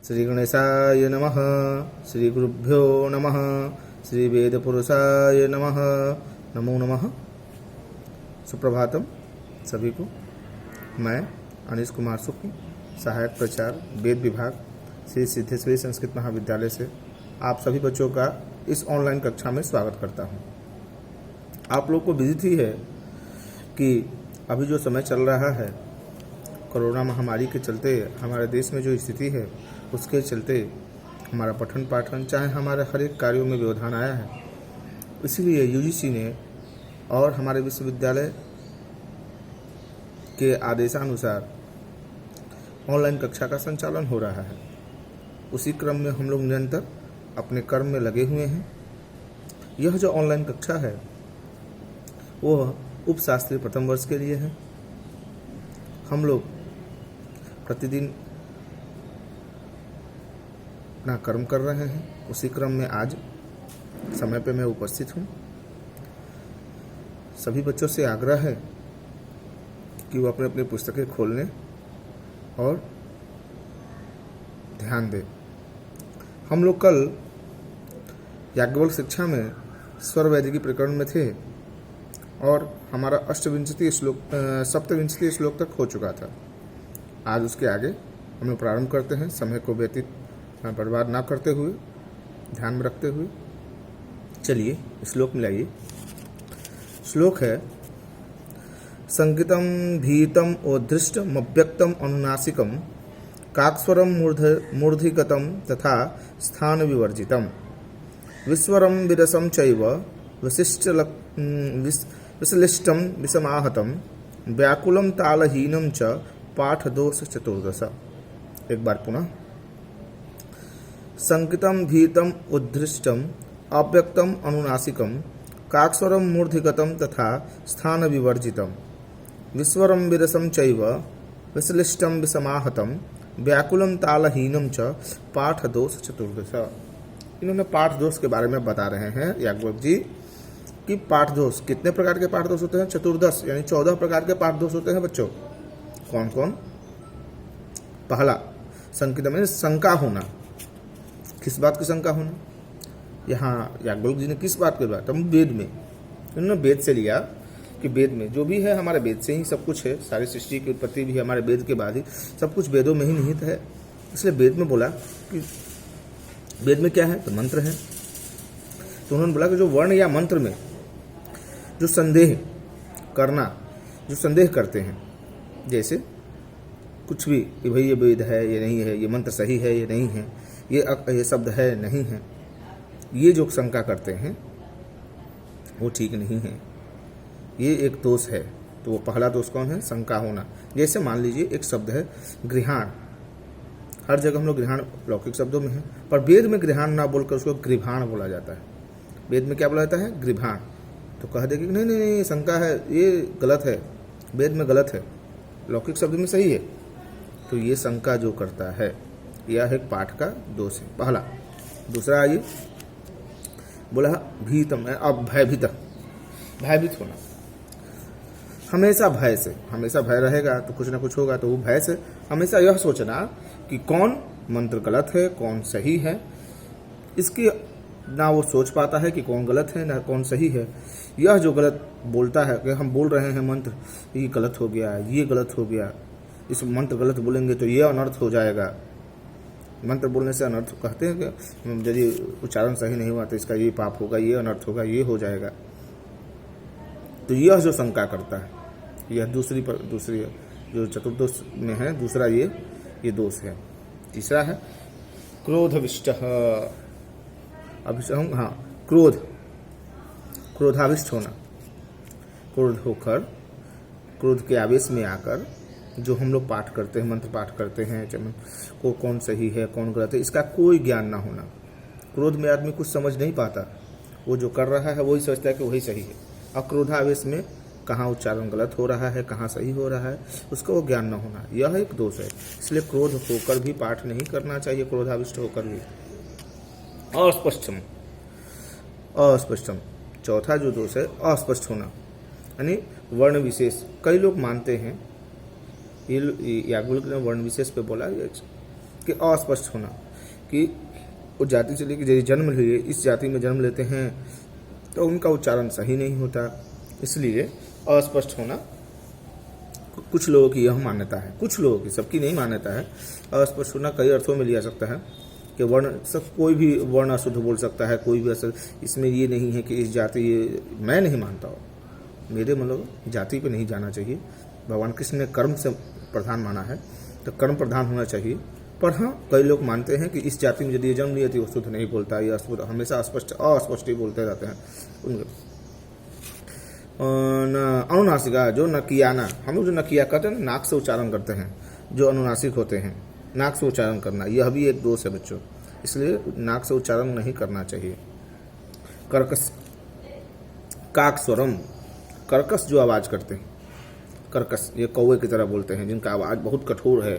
श्री गणेशाय नमः। श्री गुरुभ्यो नमः। श्री वेद पुरुषाय नमः। नमो नमः। सुप्रभातम सभी को। मैं अनीश कुमार सुक्की, सहायक प्राचार्य वेद विभाग, श्री सिद्धेश्वरी संस्कृत महाविद्यालय से आप सभी बच्चों का इस ऑनलाइन कक्षा में स्वागत करता हूं। आप लोग को विदित ही है कि अभी जो समय चल रहा है, कोरोना महामारी के चलते हमारे देश में जो स्थिति है उसके चलते हमारा पठन पाठन चाहे हमारे हर एक कार्यों में व्यवधान आया है। इसलिए यूजीसी ने और हमारे विश्वविद्यालय के आदेशानुसार ऑनलाइन कक्षा का संचालन हो रहा है। उसी क्रम में हम लोग निरंतर अपने कर्म में लगे हुए हैं। यह जो ऑनलाइन कक्षा है वह उपशास्त्री प्रथम वर्ष के लिए है। हम लोग प्रतिदिन अपना कर्म कर रहे हैं। उसी क्रम में आज समय पे मैं उपस्थित हूँ। सभी बच्चों से आग्रह है कि वो अपने अपनी पुस्तकें खोल लें और ध्यान दें। हम लोग कल याज्ञवल्क शिक्षा में स्वर वैदिकी प्रकरण में थे और हमारा सप्तविंशति श्लोक तक हो चुका था। आज उसके आगे हम लोग प्रारंभ करते हैं, समय को व्यतीत बर्बाद ना करते हुए, ध्यान में रखते हुए। चलिए श्लोक में लाइए। श्लोक है, संकितम भीतम ओदृष्टम अव्यक्तम अनुनासिकम काक्स्वरम मूर्धिगतम तथा स्थान विवर्जितम विस्वरम विरसम चैव विश्लिष्टम विषमाहतम व्याकुलम तालहीनम च पाठ दोष चतुर्दश। एक बार पुनः। संकितम भीतम उद्धृष्टम अव्यक्तम अनुनासिकम काक्स्वरम मूर्धिगतम तथा स्थान विवर्जितम विस्वरम विरसम चैव विश्लिष्टम विषमाहतम व्याकुलम तालहीनम च पाठ दोष चतुर्दश। इन्होंने पाठ दोष के बारे में बता रहे हैं याज्ञवल्क जी कि पाठ दोष कितने प्रकार के पाठ दोष होते हैं। चतुर्दश यानी 14 प्रकार के पाठ दोष होते हैं बच्चों। कौन कौन? पहला संकित में शंका होना। किस बात की शंका होना? यहाँ याज्ञवल्क जी ने किस बात की बात? हम वेद में, इन्होंने वेद से लिया कि वेद में जो भी है हमारे वेद से ही सब कुछ है। सारी सृष्टि की उत्पत्ति भी हमारे वेद के बाद ही, सब कुछ वेदों में ही निहित है। इसलिए वेद में बोला कि वेद में क्या है तो मंत्र है। तो उन्होंने बोला कि जो वर्ण या मंत्र में जो संदेह करना, जो संदेह करते हैं, जैसे कुछ भी कि भाई ये वेद है ये नहीं है, ये मंत्र सही है ये नहीं है, ये शब्द है नहीं है, ये जो शंका करते हैं वो ठीक नहीं है, ये एक दोष है। तो वो पहला दोष कौन है? शंका होना। जैसे मान लीजिए एक शब्द है गृहाण। हर जगह हम लोग गृहाण लौकिक शब्दों में है, पर वेद में गृहाण ना बोलकर उसको गृभाण बोला जाता है। वेद में क्या बोला जाता है? गृभाण। तो कह देगी नहीं नहीं नहीं शंका है, ये गलत है, वेद में गलत है, लौकिक शब्द में सही है। तो ये शंका जो करता है यह एक पाठ का दोष है, पहला। दूसरा आइए, बोला भीतम, अब भयभीत होना। हमेशा भय से, हमेशा भय रहेगा तो कुछ ना कुछ होगा। तो वो भय से हमेशा यह सोचना कि कौन मंत्र गलत है कौन सही है, इसकी ना वो सोच पाता है कि कौन गलत है ना कौन सही है। यह जो गलत बोलता है कि हम बोल रहे हैं मंत्र ये गलत हो गया, ये गलत हो गया, इस मंत्र गलत बोलेंगे तो ये अनर्थ हो जाएगा। मंत्र बोलने से अनर्थ कहते हैं कि यदि उच्चारण सही नहीं हुआ तो इसका ये पाप होगा, ये अनर्थ होगा, ये हो जाएगा। तो यह जो शंका करता है यह दूसरी जो चतुर्दोष में है, दूसरा ये दोष है। तीसरा है क्रोधविष्ट। क्रोधाविष्ट होना। क्रोध होकर, क्रोध के आवेश में आकर जो हम लोग पाठ करते हैं, मंत्र पाठ करते हैं, को कौन सही है कौन गलत है इसका कोई ज्ञान ना होना। क्रोध में आदमी कुछ समझ नहीं पाता, वो जो कर रहा है वही सोचता है कि वही सही है। अक्रोधावेश में कहाँ उच्चारण गलत हो रहा है कहाँ सही हो रहा है उसका वो ज्ञान न होना, यह एक दोष है। इसलिए क्रोध होकर भी पाठ नहीं करना चाहिए, क्रोधाविष्ट होकर भी। अस्पष्टम चौथा जो दोष है अस्पष्ट होना, यानी वर्ण विशेष। कई लोग मानते हैं, ये याज्ञवल्क ने वर्ण विशेष पे बोला कि अस्पष्ट होना, कि उस जाति से लेकर यदि जन्म लिए इस जाति में जन्म लेते हैं तो उनका उच्चारण सही नहीं होता, इसलिए अस्पष्ट होना कुछ लोगों की यह मान्यता है, कुछ लोगों की, सबकी नहीं मान्यता है। अस्पष्ट होना कई अर्थों में लिया सकता है कि वर्ण सब कोई भी वर्ण अशुद्ध बोल सकता है, कोई भी असल, इसमें ये नहीं है कि इस जाति, मैं नहीं मानता हूँ, मेरे मतलब जाति पे नहीं जाना चाहिए। भगवान कृष्ण ने कर्म से प्रधान माना है तो कर्म प्रधान होना चाहिए। पर हाँ, कई लोग मानते हैं कि इस जाति में यदि जन्म लिया तो वो शुद्ध नहीं बोलता, ये हमेशा अस्पष्ट ही बोलते रहते हैं। उनके अनुनासिका, जो नकियाना, हम लोग जो नकिया करते हैं नाक से उच्चारण करते हैं, जो अनुनासिक होते हैं नाक से उच्चारण करना, यह भी एक दोष है बच्चों, इसलिए नाक से उच्चारण नहीं करना चाहिए। कर्कश, काक स्वरम, कर्कश जो आवाज़ करते हैं, कर्कश ये कौवे की तरह बोलते हैं, जिनका आवाज़ बहुत कठोर है,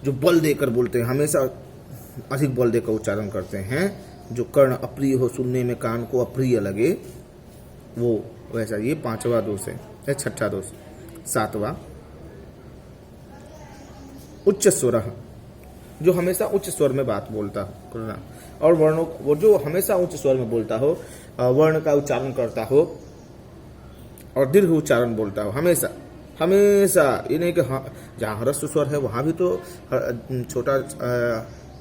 जो बल देकर बोलते हैं, हमेशा अधिक बल देकर उच्चारण करते हैं, जो कर्ण अप्रिय हो, सुनने में कान को अप्रिय लगे, वो वैसा, ये 5वां दोष है, 6ठा दोष। 7वां उच्च स्वर, जो हमेशा उच्च स्वर में बात बोलता करना, और वर्णों, वो जो हमेशा उच्च स्वर में बोलता हो, वर्ण का उच्चारण करता हो और दीर्घ उच्चारण बोलता हो, हमेशा हमेशा, ये नहीं कि हाँ जहाँ ह्रस्व स्वर है वहाँ भी तो छोटा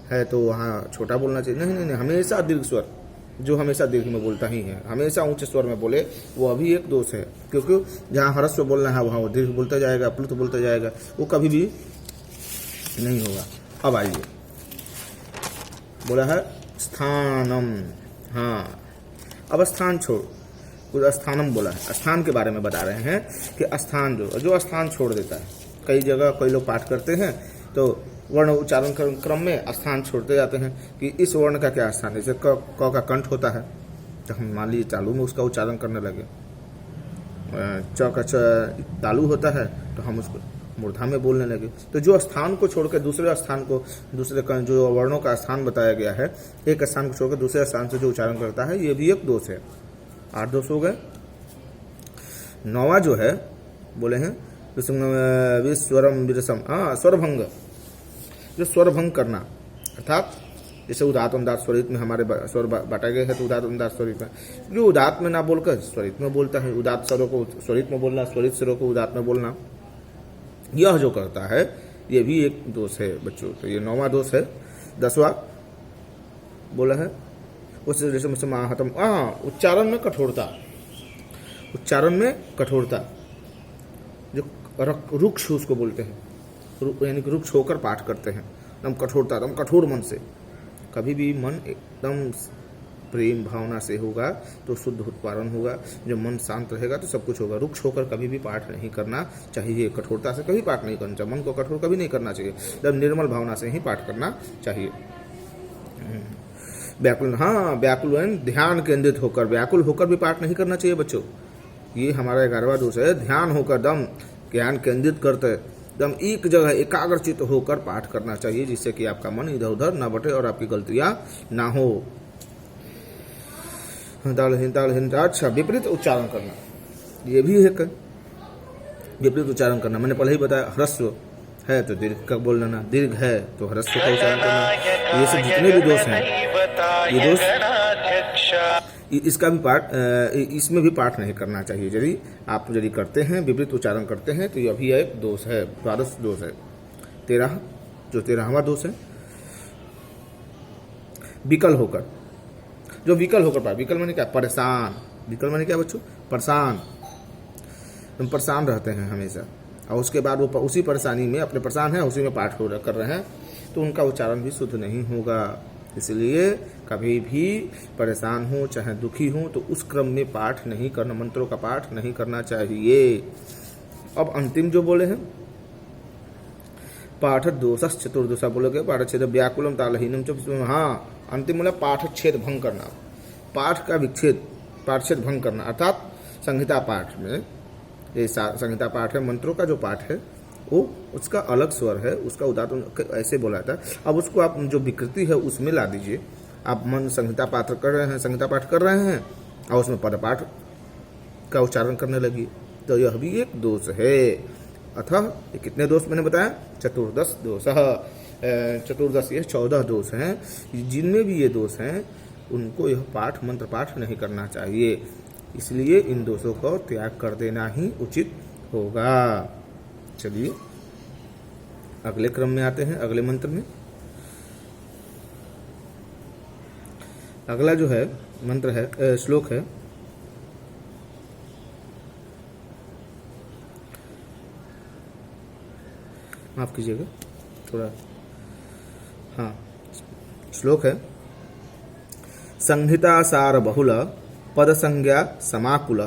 है तो वहाँ छोटा बोलना चाहिए, नहीं नहीं नहीं, हमेशा दीर्घ स्वर, जो हमेशा दीर्घ में बोलता ही है, हमेशा ऊंचे स्वर में बोले, वो अभी एक दोष है, क्योंकि जहाँ ह्रस्व बोलना है वहाँ वो दीर्घ बोलता जाएगा, प्लुत बोलता जाएगा, वो कभी भी नहीं होगा। अब आइए, बोला है स्थानम, हाँ अब स्थान छोड़, कुछ स्थानम बोला है, स्थान के बारे में बता रहे हैं कि स्थान जो स्थान छोड़ देता है, कई जगह कई लोग पाठ करते हैं तो वर्ण उच्चारण क्रम में स्थान छोड़ते जाते हैं कि इस वर्ण का क्या स्थान है, जैसे क का कंठ होता है तो हम मान लीजिए चालू में उसका उच्चारण करने लगे, च का तालु होता है तो हम उसको मूर्धा में बोलने लगे, तो जो स्थान को छोड़कर दूसरे स्थान को, दूसरे जो वर्णों का स्थान बताया गया है, एक स्थान को छोड़कर दूसरे स्थान से जो उच्चारण करता है, ये भी एक दोष है। 8 दोष हो गए। 9वां जो है बोले हैं विस्वरम विरसम, स्वरभंग, जो स्वरभंग करना, अर्थात जैसे उदात्त अनुदात्त स्वरित में हमारे स्वर बांटा गए हैं, तो उदात्त अनुदात्त स्वरित में, जो उदात्त में ना बोलकर स्वरित में बोलता है, उदात्त स्वरों को स्वरित में बोलना, स्वरित स्वरों को उदात्त में बोलना, यह जो करता है ये भी एक दोष है बच्चों। तो ये 9वां दोष है। 10वां बोला है उस जैसे महातम, उच्चारण में कठोरता, उच्चारण में कठोरता, जो रुक्ष उसको बोलते हैं, यानी कि रुक्ष होकर पाठ करते हैं, एकदम कठोरता, एकदम कठोर मन से। कभी भी मन एकदम प्रेम भावना से होगा तो शुद्ध उत्पादन होगा, जब मन शांत रहेगा तो सब कुछ होगा। रुक्ष होकर कभी भी पाठ नहीं करना चाहिए, कठोरता से कभी पाठ नहीं करना चाहिए, मन को कठोर कभी नहीं करना चाहिए, जब निर्मल भावना से ही पाठ करना चाहिए। व्याकुल, व्याकुल ध्यान केंद्रित होकर, व्याकुल होकर भी पाठ नहीं करना चाहिए बच्चों, ये हमारा 11वां दोष है। ध्यान होकर, दम ध्यान केंद्रित करते दम एक जगह एकाग्रचित होकर पाठ करना चाहिए, जिससे कि आपका मन इधर उधर ना बटे और आपकी गलतियां ना हो। अच्छा, विपरीत उच्चारण करना, ये भी है विपरीत उच्चारण करना, मैंने पहले ही बताया, ह्रस्व है तो दीर्घ का बोल लेना, दीर्घ है तो ह्रस्व का उच्चारण करना, ये सब जितने भी दोष हैं, ये दोष, इसका भी पाठ, इसमें भी पाठ नहीं करना चाहिए। यदि आप करते हैं, विपरीत उच्चारण करते हैं, तो यह भी एक दोष है, 12 दोष है। 13, जो 13वां दोष है, विकल होकर, जो विकल होकर पाठ, विकल माने क्या, परेशान, विकल माने क्या बच्चों, परेशान, तुम परेशान रहते हैं हमेशा, और उसके बाद वो उसी परेशानी में, अपने परेशान है उसी में पाठ कर रहे हैं, तो उनका उच्चारण भी शुद्ध नहीं होगा। इसलिए कभी भी परेशान हो चाहे दुखी हो तो उस क्रम में पाठ नहीं करना, मंत्रों का पाठ नहीं करना चाहिए। अब अंतिम जो बोले हैं, पाठ दोषस चतुर्दशा बोलोगे, पाठ छेद व्याकुलम तालहीनम, अंतिम बोला पाठ छेद भंग करना, पाठ का विच्छेद, पाठछेद भंग करना, अर्थात संहिता पाठ में, ये संहिता पाठ है, मंत्रों का जो पाठ है वो उसका अलग स्वर है, उसका उदाहरण ऐसे बोला था। अब उसको आप जो विकृति है उसमें ला दीजिए। आप मन संहिता पाठ कर रहे हैं, संहिता पाठ कर रहे हैं और उसमें पदपाठ का उच्चारण करने लगी, तो यह भी एक दोष है। अतः कितने दोष मैंने बताया, चतुर्दश दोष। चतुर्दश, ये 14 दोष हैं। जिनमें भी ये दोष हैं उनको यह पाठ, मंत्र पाठ नहीं करना चाहिए। इसलिए इन दोषों को त्याग कर देना ही उचित होगा। चलिए अगले क्रम में आते हैं, अगले मंत्र में। अगला जो है मंत्र है, श्लोक है, माफ कीजिएगा थोड़ा, हाँ, श्लोक है, संहिता सार बहुल पद संज्ञा समाकुल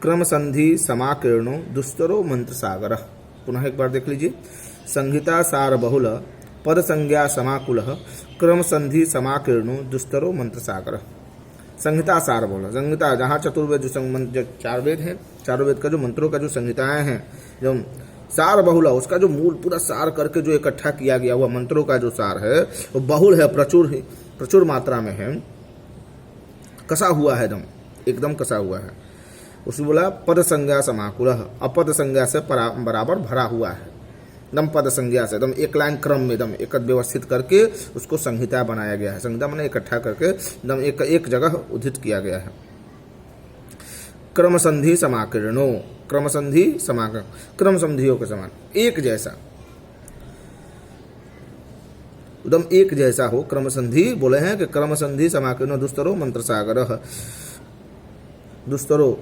क्रम संधि समाकीर्णो दुस्तरो मंत्र सागर। पुनः एक बार देख लीजिए, संहिता सार बहुल पद संज्ञा समाकुल क्रम संधि समाकीर्णो दुस्तरो मंत्र सागर। संहिता सार बहुल, संहिता जहाँ चतुर्वेद जो 4 वेद हैं, चारों वेद का जो मंत्रों का जो संहिताएं हैं, जो सार बहुल, उसका जो मूल पूरा सार करके जो इकट्ठा किया गया हुआ मंत्रों का जो सार है वो बहुल है, प्रचुर मात्रा में है, कसा हुआ है, एकदम कसा हुआ है। उसमें बोला पद संज्ञा समाकुल, अपद संज्ञा से बराबर भरा हुआ है, एकदम पद संज्ञा से, एकदम एक लाइन क्रम में एकदम एक व्यवस्थित करके उसको संहिता बनाया गया है। संहिता मैंने इकट्ठा करके एकदम एक जगह उद्धित किया गया है। क्रम संधि समाकीर्णो, क्रम संधि समाकरण, क्रम संधियों के समान, एक जैसा, एकदम एक जैसा हो। क्रम संधि बोले हैं कि क्रम संधि समाकीर्णो दुस्तरो मंत्र सागर। दुस्तरो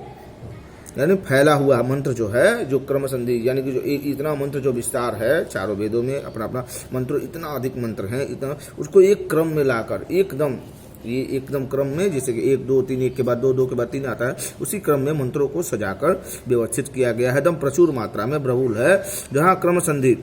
यानी फैला हुआ मंत्र जो है, जो क्रम संधि यानी कि जो इतना मंत्र जो विस्तार है, चारों वेदों में अपना अपना मंत्र, इतना अधिक मंत्र है, इतना, उसको एक क्रम में लाकर एकदम, ये एकदम क्रम में, जैसे कि 1 2 3, 1 के बाद 2, 2 के बाद 3 आता है, उसी क्रम में मंत्रों को सजाकर व्यवस्थित किया गया है। एकदम प्रचुर मात्रा में बहुल है, जहाँ क्रम संधि,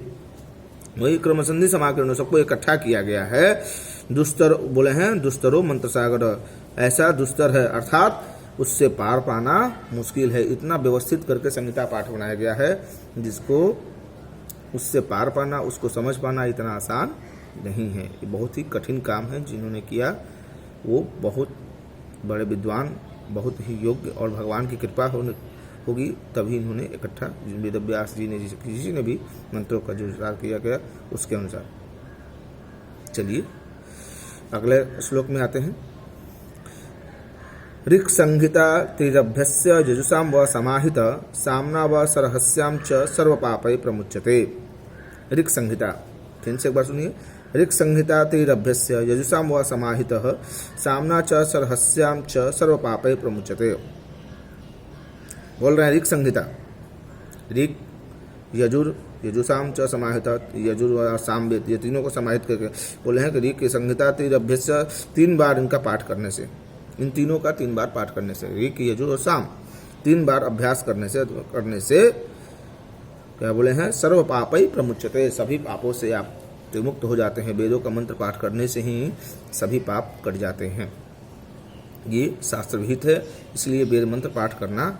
वही क्रम संधि समाकीर्ण, सबको इकट्ठा किया गया है। दुस्तर बोले हैं, दुस्तरो मंत्र सागर, ऐसा दुस्तर है अर्थात उससे पार पाना मुश्किल है। इतना व्यवस्थित करके संहिता पाठ बनाया गया है, जिसको उससे पार पाना, उसको समझ पाना इतना आसान नहीं है। ये बहुत ही कठिन काम है। जिन्होंने किया वो बहुत बड़े विद्वान, बहुत ही योग्य, और भगवान की कृपा होगी तभी इन्होंने इकट्ठा, वेदव्यास जी ने, किसी ने भी मंत्रों का जो विचार किया गया उसके अनुसार। चलिए अगले श्लोक में आते हैं। ऋक् संहिता त्रिरभ्यस्य यजुषां व समाहित सामना व सरहस्यां च सर्वपापै प्रमुच्यते। ऋक् संहिता, फिर से एक बार सुनिए। ऋक् संहिता त्रिरभ्यस्य यजुषां व समाहित सामना च सरहस्यां च सर्वपापै प्रमुच्यते। बोल रहे हैं ऋक् संहिता, ऋक्, यजुर, यजुषाम च समाहित, यजुर और सामवेद, ये तीनों को समाहित करके बोले हैं कि ऋक् की संहिता त्रिरभ्यस्य, 3 बार इनका पाठ करने से, इन तीनों का 3 बार पाठ करने से, ऋक्, यजुर और साम 3 बार अभ्यास करने से क्या बोले हैं, सर्व पापै प्रमुच्यते, सभी पापों से आप विमुक्त हो जाते हैं। वेदों का मंत्र पाठ करने से ही सभी पाप कट जाते हैं। ये शास्त्र विहित है, इसलिए वेद मंत्र पाठ करना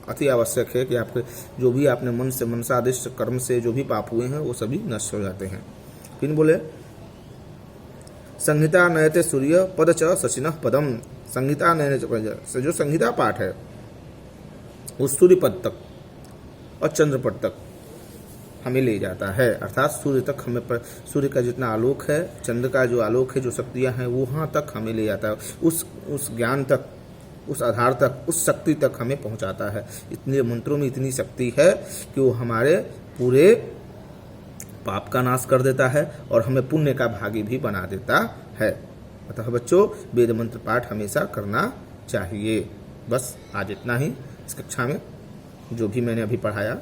अति आवश्यक है कि आपके जो भी आपने मन से, मनसादिष्ट कर्म से जो भी पाप हुए हैं वो सभी नष्ट हो जाते हैं। फिर बोले संहिता नयते सूर्य पद च शशिनः पदम। संहिता नयने से जो संहिता पाठ है वो सूर्य पद तक और चंद्र पद तक हमें ले जाता है, अर्थात सूर्य तक हमें, सूर्य का जितना आलोक है, चंद्र का जो आलोक है, जो शक्तियां हैं, वहां तक हमें ले जाता है, उस ज्ञान तक, उस आधार तक, उस शक्ति तक हमें पहुंचाता है। इतने मंत्रों में इतनी शक्ति है कि वो हमारे पूरे पाप का नाश कर देता है और हमें पुण्य का भागी भी बना देता है। अतः बच्चों, वेद मंत्र पाठ हमेशा करना चाहिए। बस आज इतना ही। इस कक्षा में जो भी मैंने अभी पढ़ाया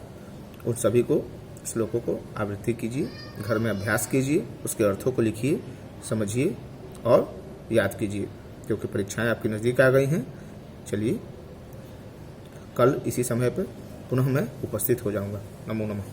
उन सभी को, श्लोकों को आवृत्ति कीजिए, घर में अभ्यास कीजिए, उसके अर्थों को लिखिए, समझिए और याद कीजिए, क्योंकि परीक्षाएं आपकी नज़दीक आ गई हैं। चलिए कल इसी समय पर पुनः मैं उपस्थित हो जाऊंगा। नमो नमः।